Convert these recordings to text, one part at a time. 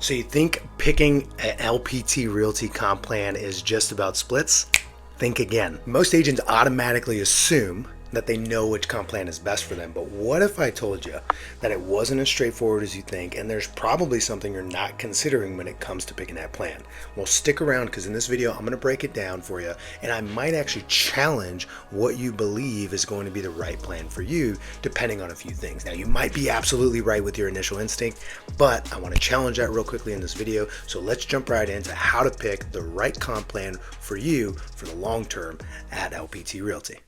So you think picking an LPT Realty comp plan is just about splits? Think again. Most agents automatically assume that they know which comp plan is best for them, but what if I told you that it wasn't as straightforward as you think, and there's probably something you're not considering when it comes to picking that plan? Well, stick around, because in this video I'm going to break it down for you, and I might actually challenge what you believe is going to be the right plan for you, depending on a few things. Now, you might be absolutely right with your initial instinct, but I want to challenge that real quickly in this video. So let's jump right into how to pick the right comp plan for you for the long term at LPT Realty.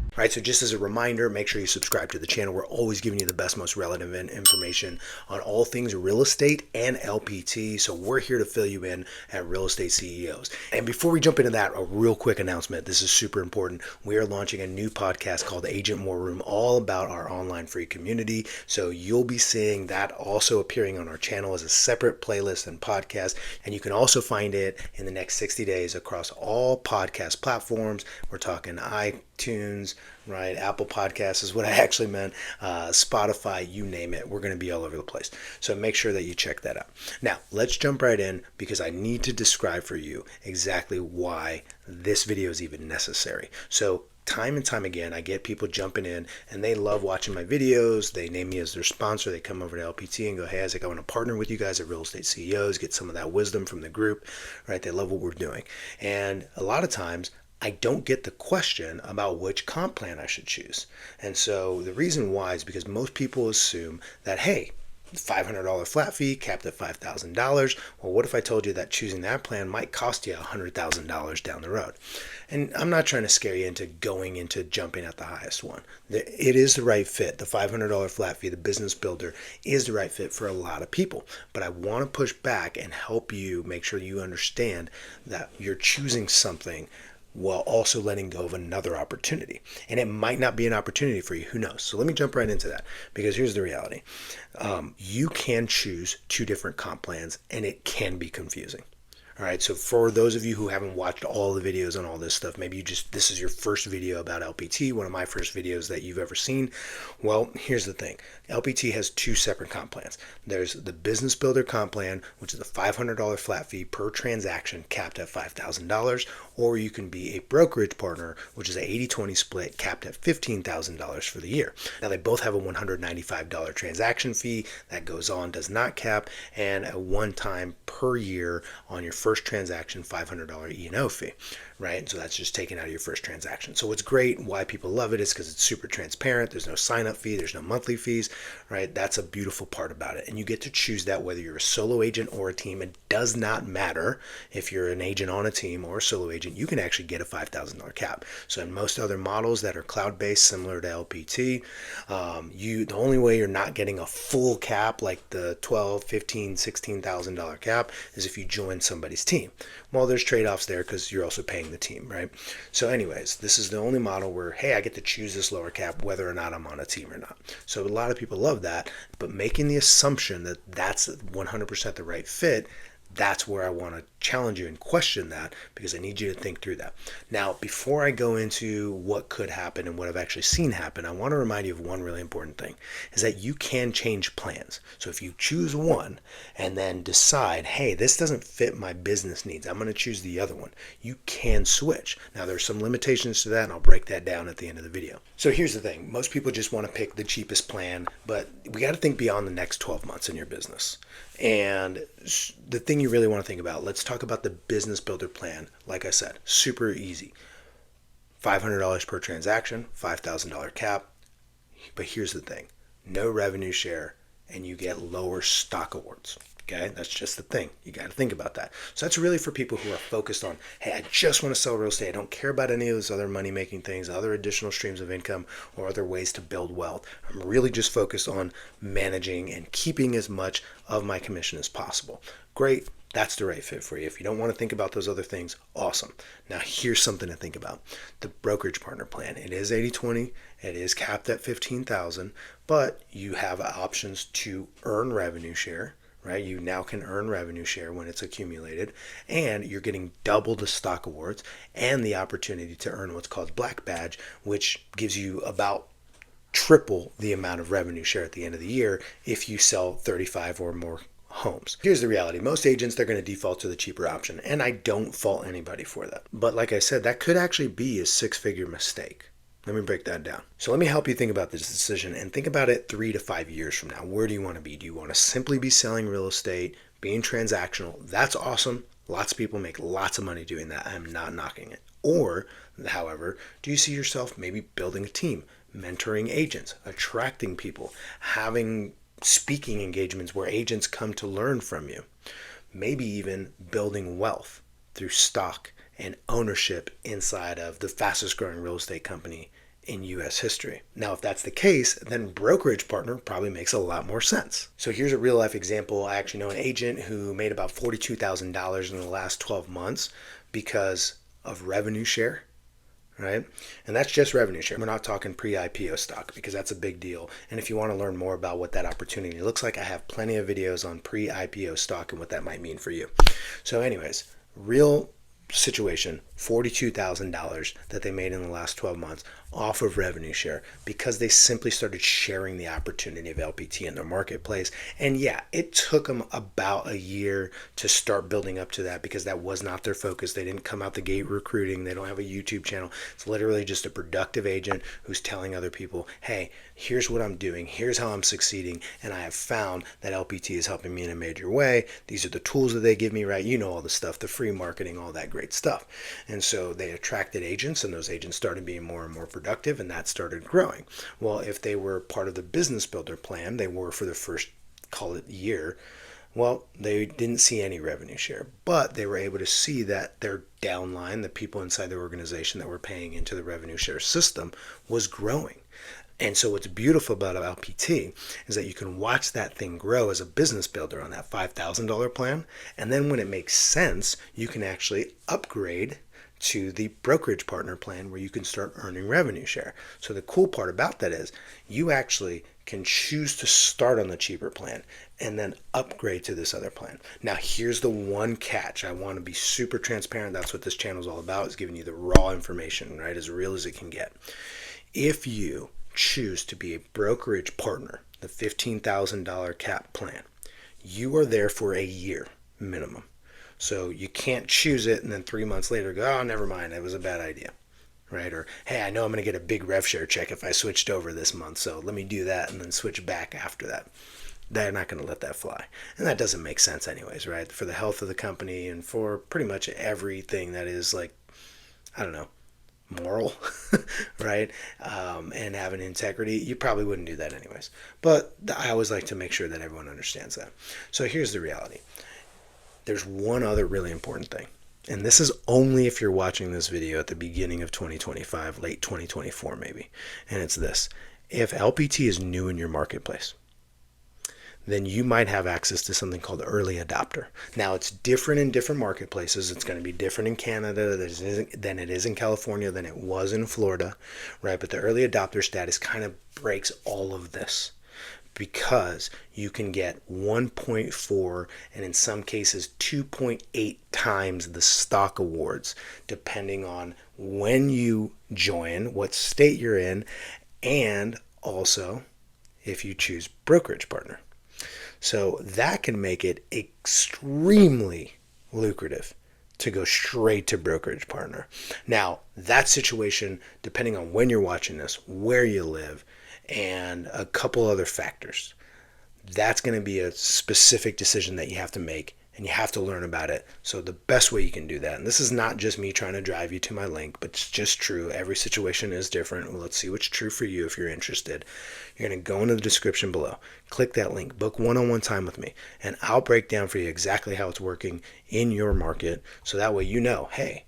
All right, so just as a reminder, make sure you subscribe to the channel. We're always giving you the best, most relevant information on all things real estate and LPT. So we're here to fill you in at Real Estate CEOs. And before we jump into that, a real quick announcement. This is super important. We are launching a new podcast called Agent More Room, all about our online free community. So you'll be seeing that also appearing on our channel as a separate playlist and podcast. And you can also find it in the next 60 days across all podcast platforms. We're talking iTunes, right? Apple Podcasts is what I actually meant. Spotify, you name it. We're going to be all over the place. So make sure that you check that out. Now, let's jump right in, because I need to describe for you exactly why this video is even necessary. So time and time again, I get people jumping in and they love watching my videos. They name me as their sponsor. They come over to LPT and go, hey, Isaac, I want to partner with you guys at Real Estate CEOs, get some of that wisdom from the group, right? They love what we're doing. And a lot of times, I don't get the question about which comp plan I should choose. And so the reason why is because most people assume that, hey, $500 flat fee capped at $5,000. Well, what if I told you that choosing that plan might cost you $100,000 down the road? And I'm not trying to scare you into jumping at the highest one. It is the right fit. The $500 flat fee, the business builder, is the right fit for a lot of people. But I want to push back and help you make sure you understand that you're choosing something while also letting go of another opportunity. And it might not be an opportunity for you, who knows? So let me jump right into that, because here's the reality. You can choose two different comp plans, and it can be confusing. All right, so for those of you who haven't watched all the videos on all this stuff, maybe this is your first video about LPT, one of my first videos that you've ever seen. Well, here's the thing. LPT has two separate comp plans. There's the Business Builder comp plan, which is a $500 flat fee per transaction capped at $5,000, or you can be a brokerage partner, which is an 80-20 split capped at $15,000 for the year. Now, they both have a $195 transaction fee that goes on, does not cap, and a one-time per year on your first transaction $500 E&O fee, right? So that's just taken out of your first transaction. So what's great, why people love it, is because it's super transparent. There's no sign-up fee. There's no monthly fees, right? That's a beautiful part about it. And you get to choose that whether you're a solo agent or a team. It does not matter if you're an agent on a team or a solo agent. You can actually get a $5,000 cap. So in most other models that are cloud-based, similar to LPT, the only way you're not getting a full cap, like the $12,000, $15,000, $16,000 cap, is if you join somebody's team. Well, there's trade-offs there because you're also paying the team, right? So anyways, this is the only model where, hey, I get to choose this lower cap whether or not I'm on a team or not. So a lot of people love that, but making the assumption that that's 100% the right fit, that's where I want to challenge you and question that, because I need you to think through that. Now, before I go into what could happen and what I've actually seen happen, I want to remind you of one really important thing, is that you can change plans. So if you choose one and then decide, hey, this doesn't fit my business needs, I'm going to choose the other one, you can switch. Now, there's some limitations to that, and I'll break that down at the end of the video. So here's the thing. Most people just want to pick the cheapest plan, but we got to think beyond the next 12 months in your business. And the thing you really want to think about, let's talk about the Business Builder plan. Like I said, super easy. $500 per transaction, $5,000 cap. But here's the thing. No revenue share, and you get lower stock awards. Okay, that's just the thing. You got to think about that. So that's really for people who are focused on, hey, I just want to sell real estate. I don't care about any of those other money-making things, other additional streams of income, or other ways to build wealth. I'm really just focused on managing and keeping as much of my commission as possible. Great. That's the right fit for you. If you don't want to think about those other things, awesome. Now, here's something to think about. The brokerage partner plan. It is 80-20. It is capped at $15,000, but you have options to earn revenue share, right? You now can earn revenue share when it's accumulated, and you're getting double the stock awards and the opportunity to earn what's called Black Badge, which gives you about triple the amount of revenue share at the end of the year if you sell 35 or more homes. Here's the reality. Most agents, they're going to default to the cheaper option, and I don't fault anybody for that. But like I said, that could actually be a six-figure mistake. Let me break that down. So let me help you think about this decision and think about it 3 to 5 years from now. Where do you want to be? Do you want to simply be selling real estate, being transactional? That's awesome. Lots of people make lots of money doing that. I'm not knocking it. Or, however, do you see yourself maybe building a team, mentoring agents, attracting people, having speaking engagements where agents come to learn from you, maybe even building wealth through stock and ownership inside of the fastest growing real estate company in U.S. history? Now, if that's the case, then brokerage partner probably makes a lot more sense. So here's a real life example. I actually know an agent who made about $42,000 in the last 12 months because of revenue share, right? And that's just revenue share. We're not talking pre-IPO stock because that's a big deal. And if you want to learn more about what that opportunity looks like, I have plenty of videos on pre-IPO stock and what that might mean for you. So anyways, real situation, $42,000 that they made in the last 12 months off of revenue share because they simply started sharing the opportunity of LPT in their marketplace. And yeah, it took them about a year to start building up to that because that was not their focus. They didn't come out the gate recruiting. They don't have a YouTube channel. It's literally just a productive agent who's telling other people, hey, here's what I'm doing. Here's how I'm succeeding. And I have found that LPT is helping me in a major way. These are the tools that they give me, right? You know all the stuff, the free marketing, all that great stuff. And so they attracted agents, and those agents started being more and more productive, and that started growing. Well, if they were part of the business builder plan, they were for the first, call it year, well, they didn't see any revenue share, but they were able to see that their downline, the people inside their organization that were paying into the revenue share system, was growing. And so what's beautiful about LPT is that you can watch that thing grow as a business builder on that $5,000 plan. And then when it makes sense, you can actually upgrade to the brokerage partner plan where you can start earning revenue share. So the cool part about that is you actually can choose to start on the cheaper plan and then upgrade to this other plan. Now, here's the one catch. I want to be super transparent. That's what this channel is all about, is giving you the raw information, right? As real as it can get. If you choose to be a brokerage partner, the $15,000 cap plan, you are there for a year minimum. So you can't choose it and then 3 months later go, oh, never mind, it was a bad idea, right? Or, hey, I know I'm going to get a big rev share check if I switched over this month, so let me do that and then switch back after that. They're not going to let that fly. And that doesn't make sense anyways, right? For the health of the company and for pretty much everything that is like, I don't know, moral, right? And having integrity, you probably wouldn't do that anyways. But I always like to make sure that everyone understands that. So here's the reality. There's one other really important thing. And this is only if you're watching this video at the beginning of 2025, late 2024 maybe. And it's this. If LPT is new in your marketplace, then you might have access to something called early adopter. Now, it's different in different marketplaces. It's going to be different in Canada than it is in California, than it was in Florida, right? But the early adopter status kind of breaks all of this because you can get 1.4 and in some cases 2.8 times the stock awards, depending on when you join, what state you're in, and also if you choose brokerage partner. So that can make it extremely lucrative to go straight to brokerage partner. Now, that situation, depending on when you're watching this, where you live, and a couple other factors, that's going to be a specific decision that you have to make, and you have to learn about it. So the best way you can do that, and this is not just me trying to drive you to my link, but it's just true. Every situation is different. Well, let's see what's true for you if you're interested. You're going to go into the description below, click that link, book one-on-one time with me, and I'll break down for you exactly how it's working in your market. So that way you know, hey,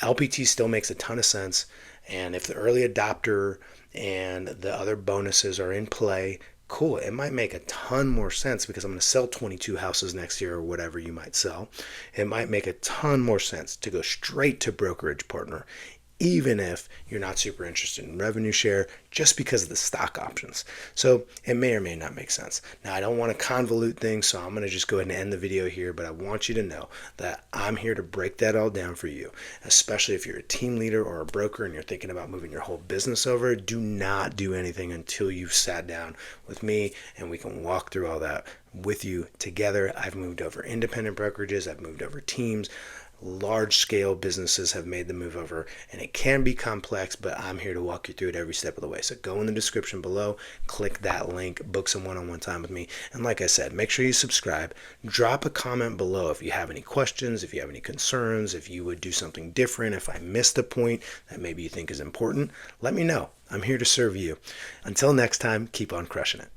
LPT still makes a ton of sense. And if the early adopter and the other bonuses are in play, cool, it might make a ton more sense because I'm going to sell 22 houses next year or whatever you might sell. It might make a ton more sense to go straight to brokerage partner even if you're not super interested in revenue share, just because of the stock options. So it may or may not make sense. Now, I don't want to convolute things, so I'm going to just go ahead and end the video here, but I want you to know that I'm here to break that all down for you, especially if you're a team leader or a broker and you're thinking about moving your whole business over. Do not do anything until you've sat down with me and we can walk through all that with you together. I've moved over independent brokerages, I've moved over teams. Large scale businesses have made the move over, and it can be complex, but I'm here to walk you through it every step of the way. So go in the description below, click that link, book some one-on-one time with me. And like I said, make sure you subscribe. Drop a comment below if you have any questions, if you have any concerns, if you would do something different, if I missed a point that maybe you think is important. Let me know. I'm here to serve you. Until next time, keep on crushing it.